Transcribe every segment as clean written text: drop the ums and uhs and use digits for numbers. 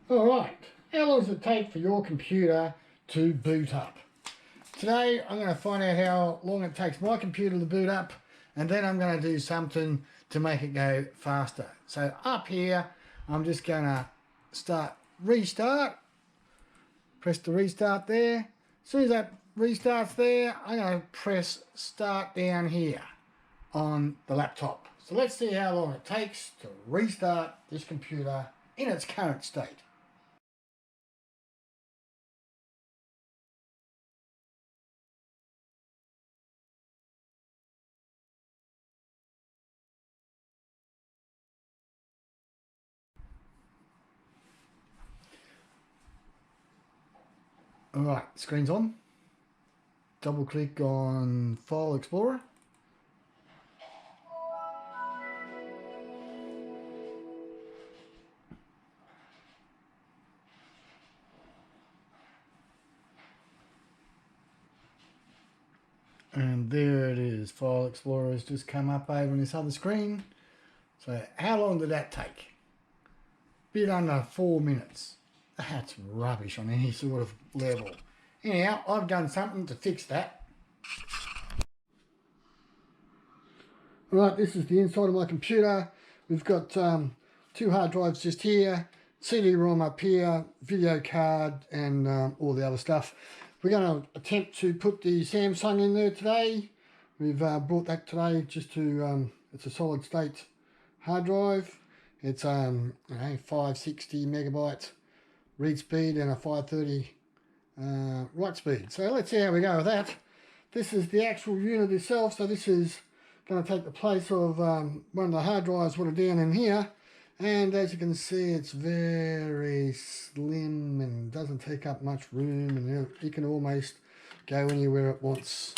Alright, how long does it take for your computer to boot up? Today I'm going to find out how long it takes my computer to boot up, and then I'm going to do something to make it go faster. So up here I'm just going to restart, press the restart there. As soon as that restarts there, I'm going to press start down here on the laptop. So let's see how long it takes to restart this computer in its current state. Alright, screen's on. Double click on File Explorer. And there it is. File Explorer has just come up over on this other screen. So how long did that take? Bit under 4 minutes. That's rubbish on any sort of level. Anyhow, I've done something to fix that. Right, this is the inside of my computer. We've got 2 hard drives just here, CD-ROM up here, video card, and all the other stuff. We're going to attempt to put the Samsung in there today. We've brought that today just to, it's a solid state hard drive. It's 560 megabyte read speed and a 530 write speed. So let's see how we go with that. This is the actual unit itself, so this is going to take the place of one of the hard drives what are down in here. And as you can see, it's very slim and doesn't take up much room, and you can almost go anywhere it wants.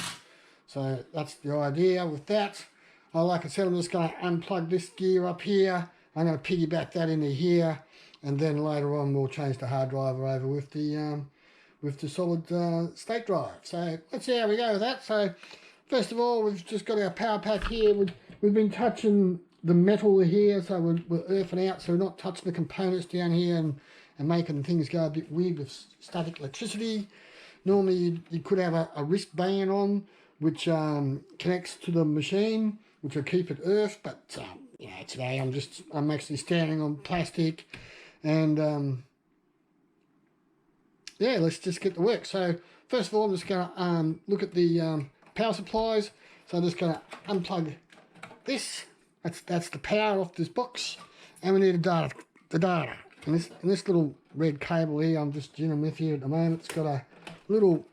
So that's the idea with that. Like I said, I'm just going to unplug this gear up here. I'm going to piggyback that into here, and then later on we'll change the hard drive over with the solid state drive. So let's see how we go with that. So first of all, we've just got our power pack here. We've been touching the metal here, so we're earthing out, so we're not touching the components down here and making things go a bit weird with static electricity. Normally you could have a wristband on which connects to the machine, which will keep it earthed, but today I'm actually standing on plastic, and yeah, let's just get to work. So first of all, I'm just going to look at the power supplies. So I'm just going to unplug this. That's the power off this box, and we need the data. And this little red cable here, I'm just dealing with here at the moment. It's got a little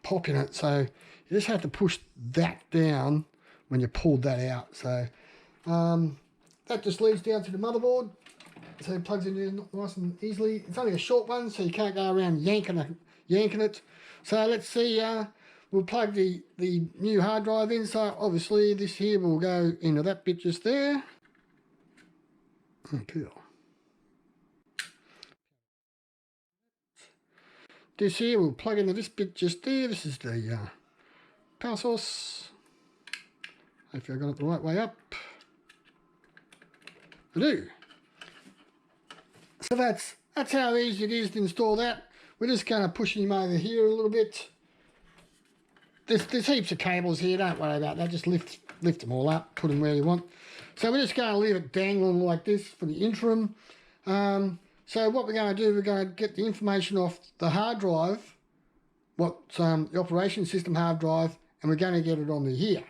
pop in it, so you just have to push that down when you pull that out. So that just leads down to the motherboard. So it plugs in there nice and easily. It's only a short one, so you can't go around yanking it. So let's see, we'll plug the new hard drive in. So obviously this here will go into that bit just there. Oh, cool. This here will plug into this bit just there. This is the power source. Hopefully I got it the right way up. I do. So that's how easy it is to install that. We're just going to push him over here a little bit. There's heaps of cables here, don't worry about that. Just lift them all up, put them where you want. So we're just going to leave it dangling like this for the interim. So what we're going to do, we're going to get the information off the hard drive, the operation system hard drive, and we're going to get it onto here.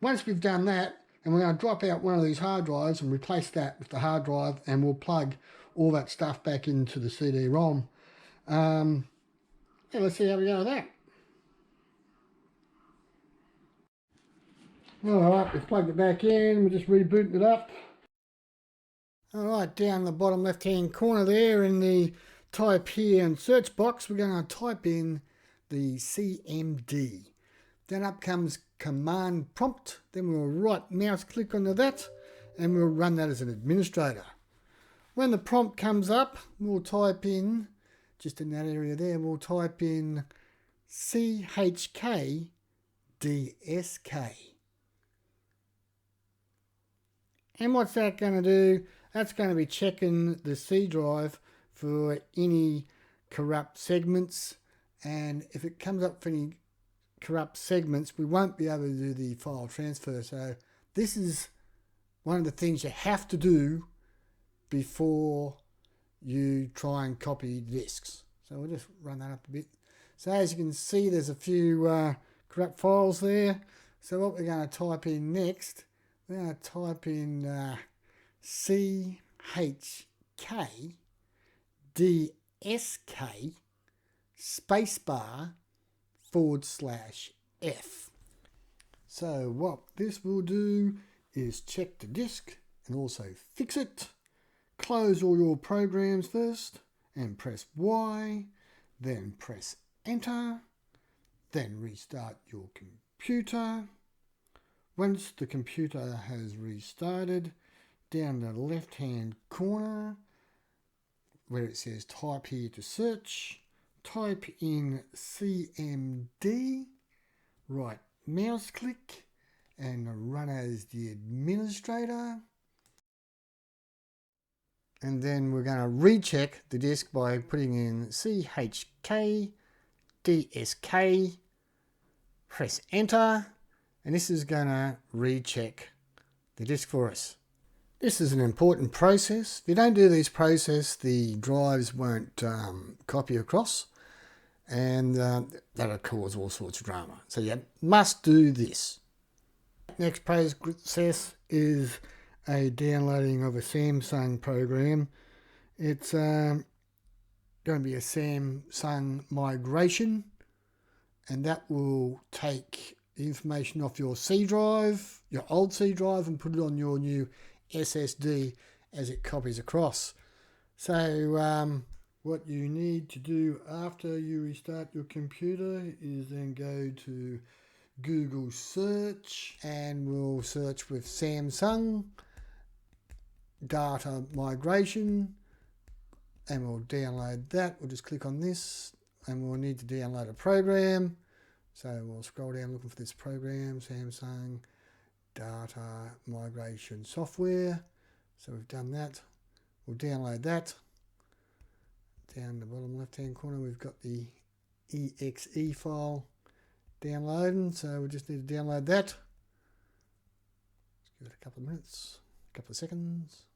Once we've done that, and we're going to drop out one of these hard drives and replace that with the hard drive, and we'll plug all that stuff back into the CD-ROM. Yeah, let's see how we go with that. Alright, we've plugged it back in, we're just rebooting it up. Alright, down the bottom left hand corner there in the type here and search box, we're going to type in the CMD. Then up comes command prompt, then we'll right mouse click onto that, and we'll run that as an administrator. When the prompt comes up, we'll type in, just in that area there, we'll type in CHK DSK. And what's that going to do? That's going to be checking the C drive for any corrupt segments, and if it comes up for any corrupt segments, we won't be able to do the file transfer. So this is one of the things you have to do before you try and copy disks. So we'll just run that up a bit. So as you can see, there's a few corrupt files there. So what we're going to type in next, we're going to type in CHK DSK spacebar /F. So what this will do is check the disk and also fix it. Close all your programs first and press Y, then press Enter, then restart your computer. Once the computer has restarted, down the left hand corner where it says type here to search, type in CMD, right mouse click and run as the administrator. And then we're going to recheck the disk by putting in CHK DSK, press enter, and this is going to recheck the disk for us. This is an important process. If you don't do this process, the drives won't copy across, and that'll cause all sorts of drama. So you must do this. Next process is a downloading of a Samsung program. It's going to be a Samsung migration, and that will take the information off your C drive, your old C drive, and put it on your new SSD as it copies across. So what you need to do after you restart your computer is then go to Google search, and we'll search with Samsung data migration, and we'll download that. We'll just click on this, and we'll need to download a program. So we'll scroll down looking for this program, Samsung data migration software. So we've done that. We'll download that. Down the bottom left hand corner we've got the exe file downloading, so we just need to download that. Let's give it a couple of minutes, a couple of seconds.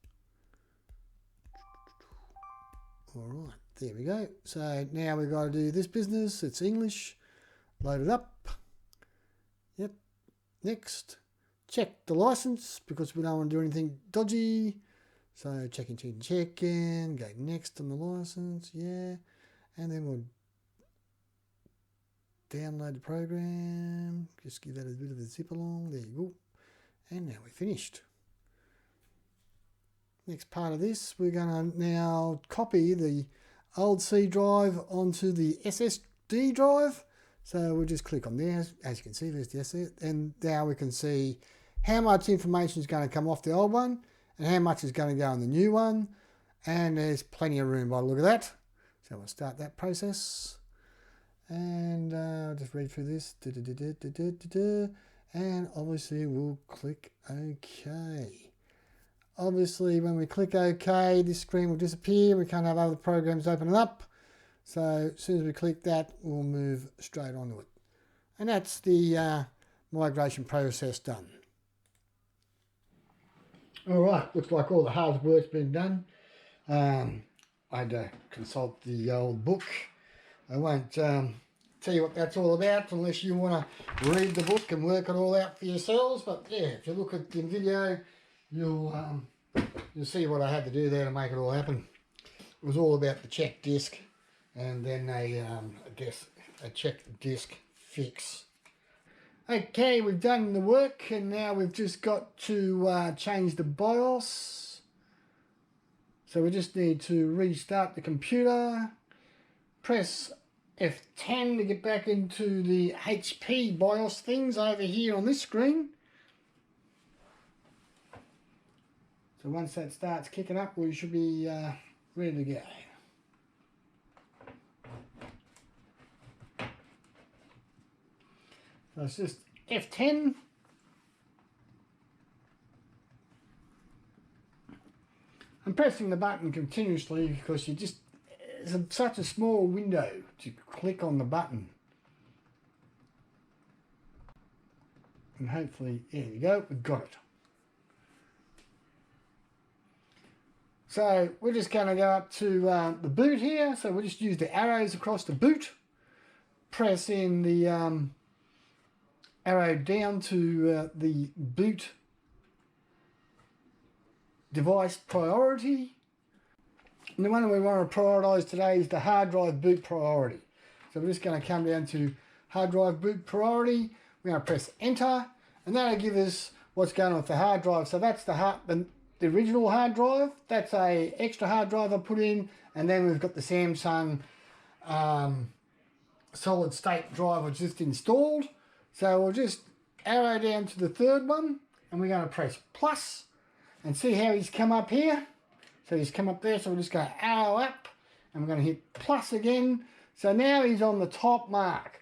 Alright, there we go. So now we've got to do this business. It's English. Load it up. Yep. Next. Check the license because we don't want to do anything dodgy. So check in, go next on the license, yeah. And then we'll download the program. Just give that a bit of a zip along. There you go. And now we're finished. Next part of this, we're going to now copy the old C drive onto the SSD drive. So we'll just click on there. As you can see, there's the SSD. And now we can see how much information is going to come off the old one and how much is going to go on the new one. And there's plenty of room by the look of that. So we'll start that process. And I'll just read through this. And obviously we'll click OK. Obviously, when we click OK, this screen will disappear. We can't have other programs open up. So as soon as we click that, we'll move straight onto it. And that's the migration process done. All right, looks like all the hard work's been done. I had to consult the old book. I won't tell you what that's all about unless you want to read the book and work it all out for yourselves. But yeah, if you look at the video, you'll see what I had to do there to make it all happen. It was all about the check disk and then a check disk fix. Okay, we've done the work and now we've just got to change the BIOS. So we just need to restart the computer, press F10 to get back into the HP BIOS things over here on this screen. So once that starts kicking up, we should be ready to go. So it's just F10. I'm pressing the button continuously because it's such a small window to click on the button. And hopefully, there we go, we've got it. So we're just going to go up to the boot here. So we'll just use the arrows across the boot. Press in the arrow down to the boot device priority. And the one we want to prioritise today is the hard drive boot priority. So we're just going to come down to hard drive boot priority. We're going to press enter, and that'll give us what's going on with the hard drive. So that's the original hard drive. That's a extra hard drive I put in, and then we've got the Samsung solid state drive I just installed. So we'll just arrow down to the third one, and we're going to press plus, and see how he's come up here. So he's come up there, so we're just going to arrow up, and we're going to hit plus again. So now he's on the top mark.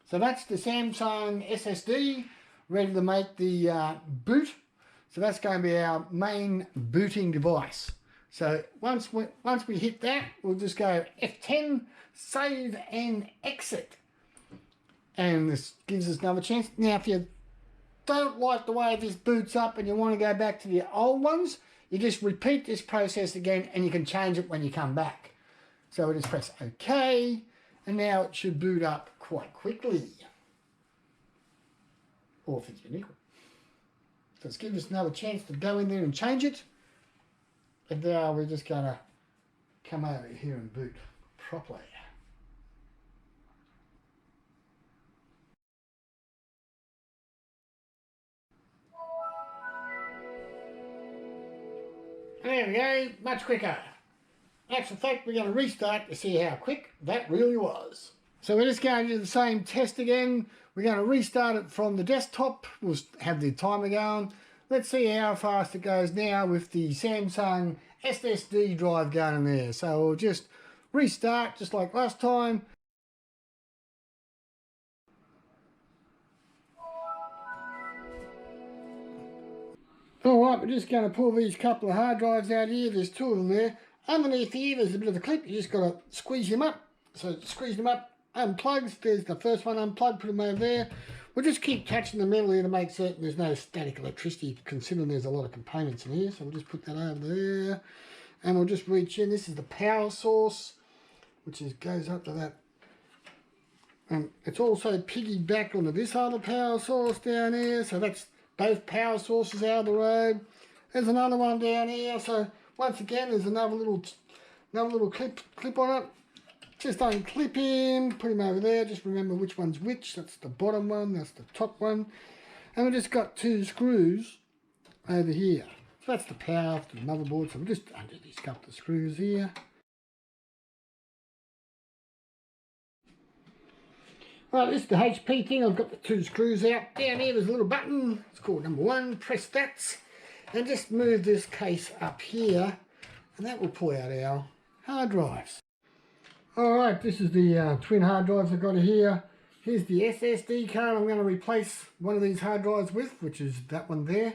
So that's the Samsung SSD ready to make the boot. So that's going to be our main booting device. So once we hit that, we'll just go F10, save and exit. And this gives us another chance. Now if you don't like the way this boots up and you want to go back to the old ones, you just repeat this process again, and you can change it when you come back. So we'll just press OK, and now it should boot up quite quickly. All things being equal. So it's given us another chance to go in there and change it. And now we're just going to come over here and boot properly. There we go, much quicker. In actual fact, we're going to restart to see how quick that really was. So we're just going to do the same test again. We're going to restart it from the desktop. We'll have the timer going. Let's see how fast it goes now with the Samsung SSD drive going in there. So we'll just restart just like last time. Alright, we're just going to pull these couple of hard drives out here. There's two of them there. Underneath here there's a bit of a clip. You just got to squeeze them up. So squeeze them up, unplugs. There's the first one unplugged, put them over there. We'll just keep touching the metal here to make certain there's no static electricity, considering there's a lot of components in here. So we'll just put that over there. And we'll just reach in. This is the power source, which goes up to that. And it's also piggybacked onto this other power source down here. So that's both power sources out of the road. There's another one down here. So once again, there's another little clip on it. Just unclip him, put him over there. Just remember which one's which. That's the bottom one, that's the top one. And we've just got two screws over here. So that's the power to the motherboard. So we'll just undo these couple of screws here. Right, this is the HP thing. I've got the two screws out. Down here there's a little button. It's called number 1. Press that. And just move this case up here. And that will pull out our hard drives. Alright, this is the twin hard drives I've got here. Here's the SSD card I'm going to replace one of these hard drives with, which is that one there.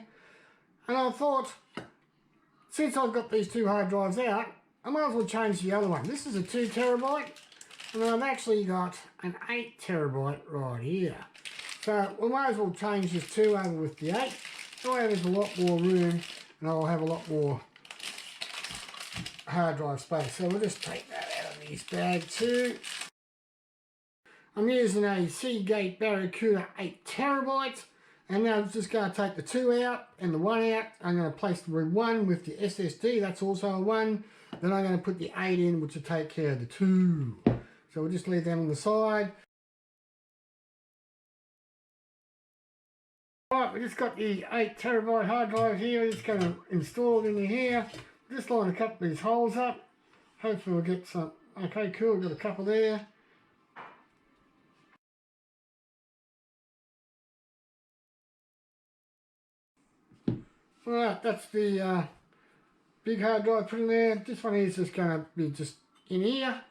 And I thought, since I've got these two hard drives out, I might as well change the other one. This is a 2 terabyte, and I've actually got an 8 terabyte right here. So we might as well change this 2 over with the 8. So there's a lot more room, and I'll have a lot more hard drive space. So we'll just take that out of this bag too. I'm using a Seagate Barracuda 8 terabyte, and now I'm just going to take the 2 out and the 1 out. I'm going to place the 1 with the SSD, that's also a 1. Then I'm going to put the 8 in, which will take care of the 2. So we'll just leave them on the side. Alright, we just got the 8 terabyte hard drive here. We're just going to install it in here. Just line a couple of these holes up. Hopefully we'll get some. Okay, cool, we've got a couple there. Alright, that's the big hard drive put in there. This one is just going to be just in here.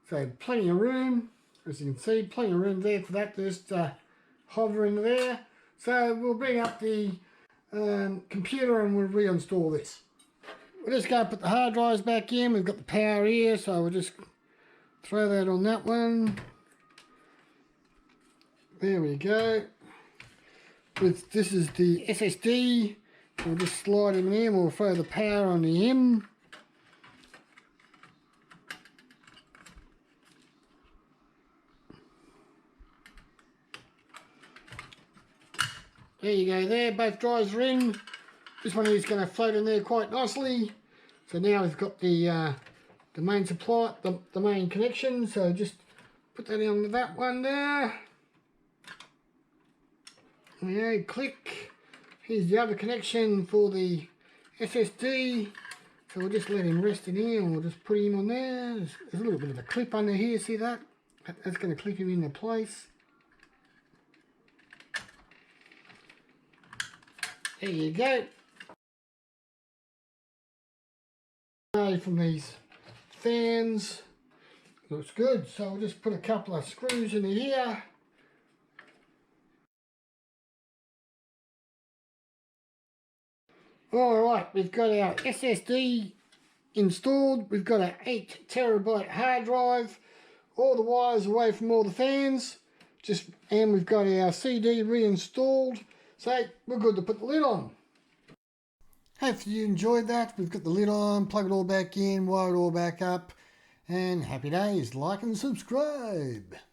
So plenty of room. As you can see, plenty of room there for that to just hover in there. So we'll bring up the computer and we'll reinstall this. we're just going to put the hard drives back in. We've got the power here, so we'll just throw that on that one. There we go. This is the SSD. We'll just slide him in. We'll throw the power on the M. There you go there, both drives are in. This one is going to float in there quite nicely. So now we've got the main supply, the main connection. So just put that on that one there. There you go, click. Here's the other connection for the SSD. So we'll just let him rest in here and we'll just put him on there. There's a little bit of a clip under here, see that? That's going to clip him into place. There you go. From these fans, looks good. So we'll just put a couple of screws in here. Alright, we've got our SSD installed. We've got an 8 terabyte hard drive. All the wires away from all the fans. And we've got our CD reinstalled. So we're good to put the lid on. Hopefully you enjoyed that. We've got the lid on, plug it all back in, wire it all back up, and happy days. Like and subscribe.